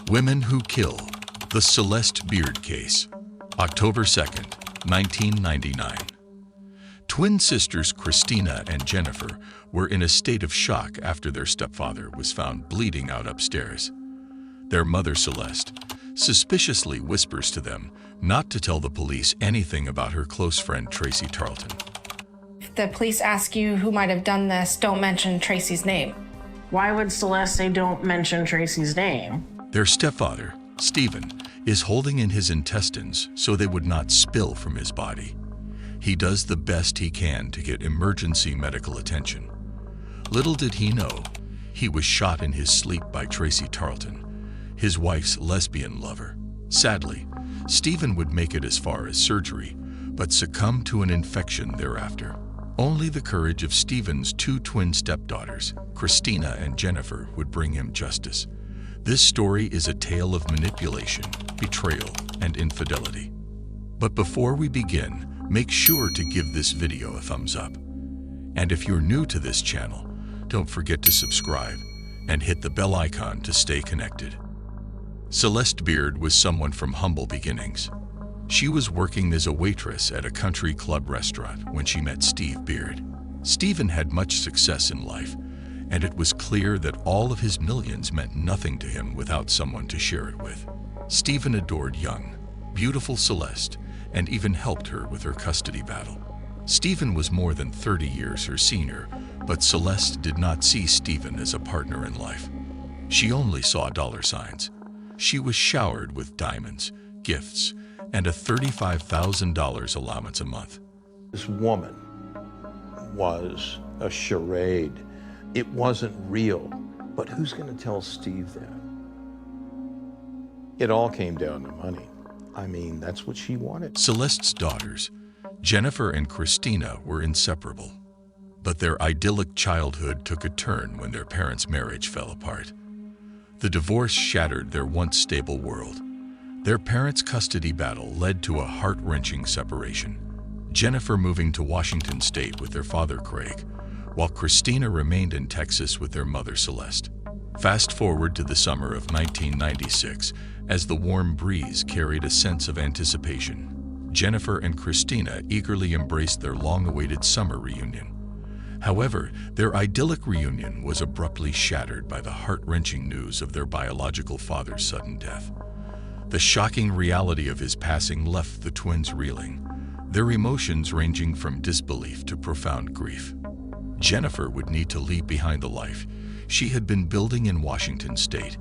Women Who Kill, the Celeste Beard Case, October 2nd, 1999. Twin sisters Kristina and Jennifer were in a state of shock after their stepfather was found bleeding out upstairs. Their mother, Celeste, suspiciously whispers to them not to tell the police anything about her close friend Tracey Tarlton. If the police ask you who might have done this, don't mention Tracey's name. Why would Celeste say don't mention Tracey's name? Their stepfather, Stephen, is holding in his intestines so they would not spill from his body. He does the best he can to get emergency medical attention. Little did he know, he was shot in his sleep by Tracey Tarlton, his wife's lesbian lover. Sadly, Stephen would make it as far as surgery, but succumb to an infection thereafter. Only the courage of Stephen's two twin stepdaughters, Kristina and Jennifer, would bring him justice. This story is a tale of manipulation, betrayal, and infidelity. But before we begin, make sure to give this video a thumbs up. And if you're new to this channel, don't forget to subscribe and hit the bell icon to stay connected. Celeste Beard was someone from humble beginnings. She was working as a waitress at a country club restaurant when she met Steve Beard. Stephen had much success in life, and it was clear that all of his millions meant nothing to him without someone to share it with. Stephen adored young, beautiful Celeste, and even helped her with her custody battle. Stephen was more than 30 years her senior, but Celeste did not see Stephen as a partner in life. She only saw dollar signs. She was showered with diamonds, gifts, and a $35,000 allowance a month. This woman was a charade. It wasn't real. But who's going to tell Steve that? It all came down to money. I mean, that's what she wanted. Celeste's daughters, Jennifer and Kristina, were inseparable. But their idyllic childhood took a turn when their parents' marriage fell apart. The divorce shattered their once stable world. Their parents' custody battle led to a heart-wrenching separation. Jennifer moving to Washington State with their father, Craig, while Kristina remained in Texas with their mother, Celeste. Fast forward to the summer of 1996, as the warm breeze carried a sense of anticipation. Jennifer and Kristina eagerly embraced their long-awaited summer reunion. However, their idyllic reunion was abruptly shattered by the heart-wrenching news of their biological father's sudden death. The shocking reality of his passing left the twins reeling, their emotions ranging from disbelief to profound grief. Jennifer would need to leave behind the life she had been building in Washington State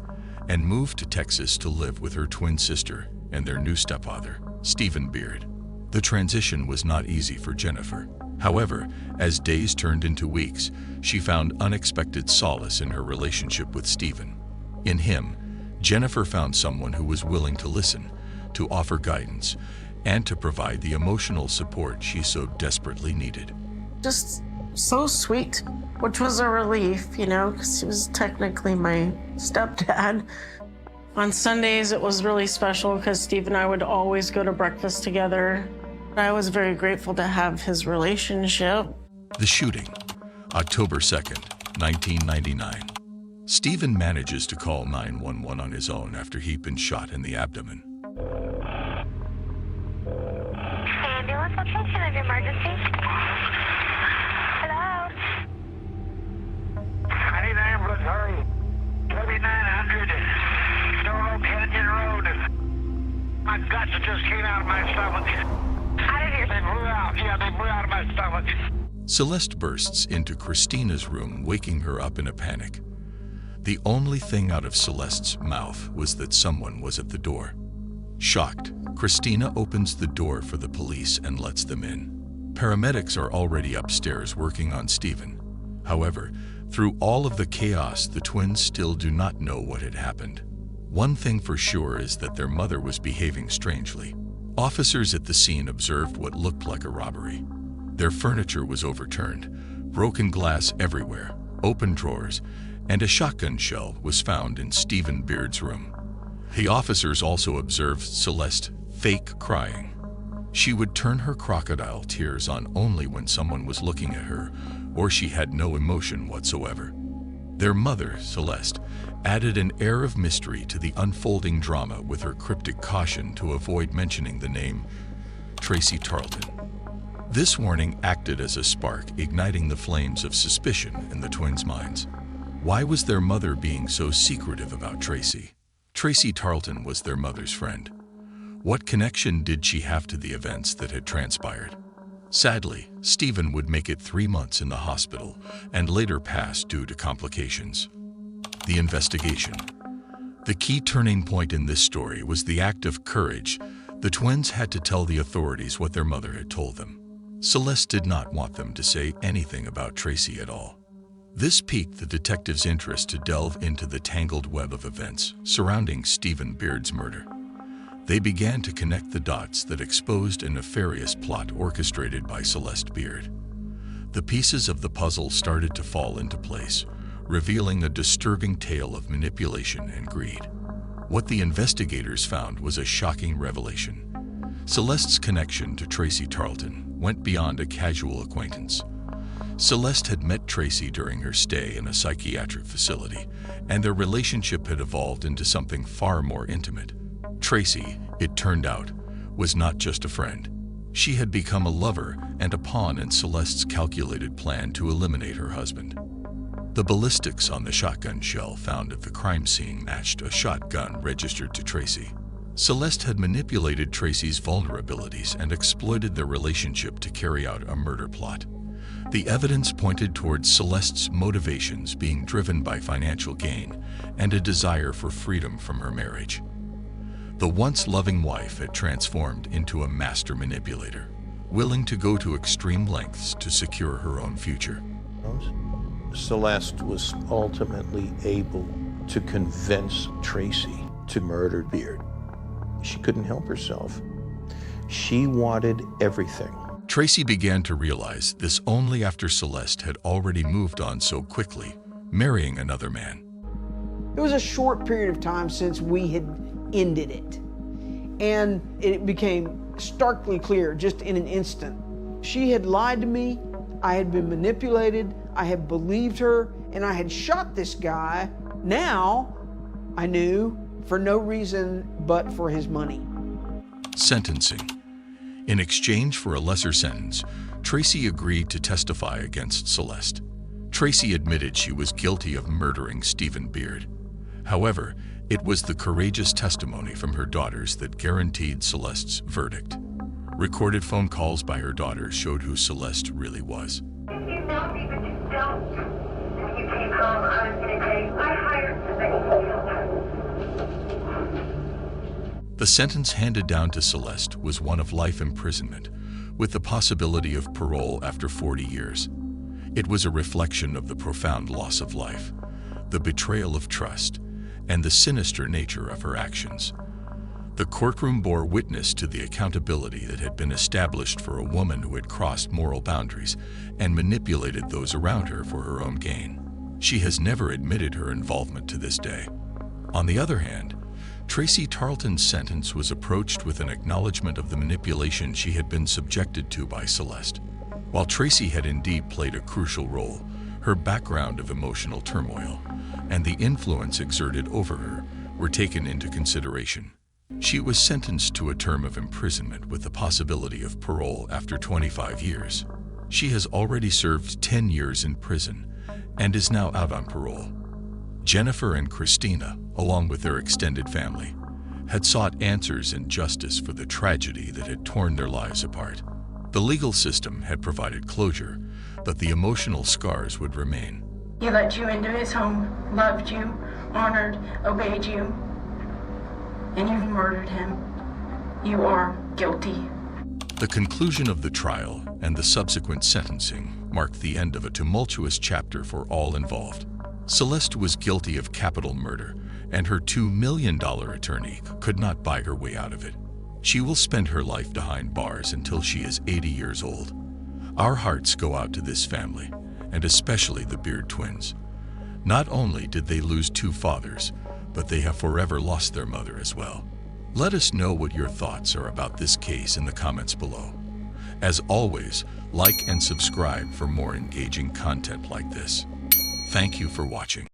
and move to Texas to live with her twin sister and their new stepfather, Stephen Beard. The transition was not easy for Jennifer. However, as days turned into weeks, she found unexpected solace in her relationship with Stephen. In him, Jennifer found someone who was willing to listen, to offer guidance, and to provide the emotional support she so desperately needed. Just so sweet, which was a relief, you know, because he was technically my stepdad. On Sundays, it was really special because Steve and I would always go to breakfast together. I was very grateful to have his relationship. The shooting, October 2nd, 1999. Stephen manages to call 911 on his own after he'd been shot in the abdomen. Ambulance, location of emergency. Hello? I need an ambulance, hurry. 3900 Storm Canyon Road. My guts just came out of my stomach. They blew out. Yeah, they blew out of my stomach. Celeste bursts into Kristina's room, waking her up in a panic. The only thing out of Celeste's mouth was that someone was at the door. Shocked, Kristina opens the door for the police and lets them in. Paramedics are already upstairs working on Stephen. However, through all of the chaos, the twins still do not know what had happened. One thing for sure is that their mother was behaving strangely. Officers at the scene observed what looked like a robbery. Their furniture was overturned, broken glass everywhere, open drawers, and a shotgun shell was found in Stephen Beard's room. The officers also observed Celeste fake crying. She would turn her crocodile tears on only when someone was looking at her, or she had no emotion whatsoever. Their mother, Celeste, added an air of mystery to the unfolding drama with her cryptic caution to avoid mentioning the name Tracey Tarlton. This warning acted as a spark, igniting the flames of suspicion in the twins' minds. Why was their mother being so secretive about Tracey? Tracey Tarlton was their mother's friend. What connection did she have to the events that had transpired? Sadly, Stephen would make it 3 months in the hospital and later pass due to complications. The investigation. The key turning point in this story was the act of courage. The twins had to tell the authorities what their mother had told them. Celeste did not want them to say anything about Tracey at all. This piqued the detectives' interest to delve into the tangled web of events surrounding Stephen Beard's murder. They began to connect the dots that exposed a nefarious plot orchestrated by Celeste Beard. The pieces of the puzzle started to fall into place, revealing a disturbing tale of manipulation and greed. What the investigators found was a shocking revelation. Celeste's connection to Tracey Tarlton went beyond a casual acquaintance. Celeste had met Tracey during her stay in a psychiatric facility, and their relationship had evolved into something far more intimate. Tracey, it turned out, was not just a friend. She had become a lover and a pawn in Celeste's calculated plan to eliminate her husband. The ballistics on the shotgun shell found at the crime scene matched a shotgun registered to Tracey. Celeste had manipulated Tracey's vulnerabilities and exploited their relationship to carry out a murder plot. The evidence pointed towards Celeste's motivations being driven by financial gain and a desire for freedom from her marriage. The once loving wife had transformed into a master manipulator, willing to go to extreme lengths to secure her own future. Celeste was ultimately able to convince Tracey to murder Beard. She couldn't help herself. She wanted everything. Tracey began to realize this only after Celeste had already moved on so quickly, marrying another man. It was a short period of time since we had ended it, and it became starkly clear just in an instant. She had lied to me, I had been manipulated, I had believed her, and I had shot this guy. Now, I knew, for no reason but for his money. Sentencing. In exchange for a lesser sentence, Tracey agreed to testify against Celeste. Tracey admitted she was guilty of murdering Stephen Beard. However, it was the courageous testimony from her daughters that guaranteed Celeste's verdict. Recorded phone calls by her daughters showed who Celeste really was. If you know me, but you don't, when you came home, I was going to say, I hired somebody to kill her. The sentence handed down to Celeste was one of life imprisonment, with the possibility of parole after 40 years. It was a reflection of the profound loss of life, the betrayal of trust, and the sinister nature of her actions. The courtroom bore witness to the accountability that had been established for a woman who had crossed moral boundaries and manipulated those around her for her own gain. She has never admitted her involvement to this day. On the other hand, Tracey Tarlton's sentence was approached with an acknowledgement of the manipulation she had been subjected to by Celeste. While Tracey had indeed played a crucial role, her background of emotional turmoil and the influence exerted over her were taken into consideration. She was sentenced to a term of imprisonment with the possibility of parole after 25 years. She has already served 10 years in prison and is now out on parole. Jennifer and Kristina, along with their extended family, had sought answers and justice for the tragedy that had torn their lives apart. The legal system had provided closure, but the emotional scars would remain. He let you into his home, loved you, honored, obeyed you, and you've murdered him. You are guilty. The conclusion of the trial and the subsequent sentencing marked the end of a tumultuous chapter for all involved. Celeste was guilty of capital murder, and her $2 million attorney could not buy her way out of it. She will spend her life behind bars until she is 80 years old. Our hearts go out to this family, and especially the Beard twins. Not only did they lose 2 fathers, but they have forever lost their mother as well. Let us know what your thoughts are about this case in the comments below. As always, like and subscribe for more engaging content like this. Thank you for watching.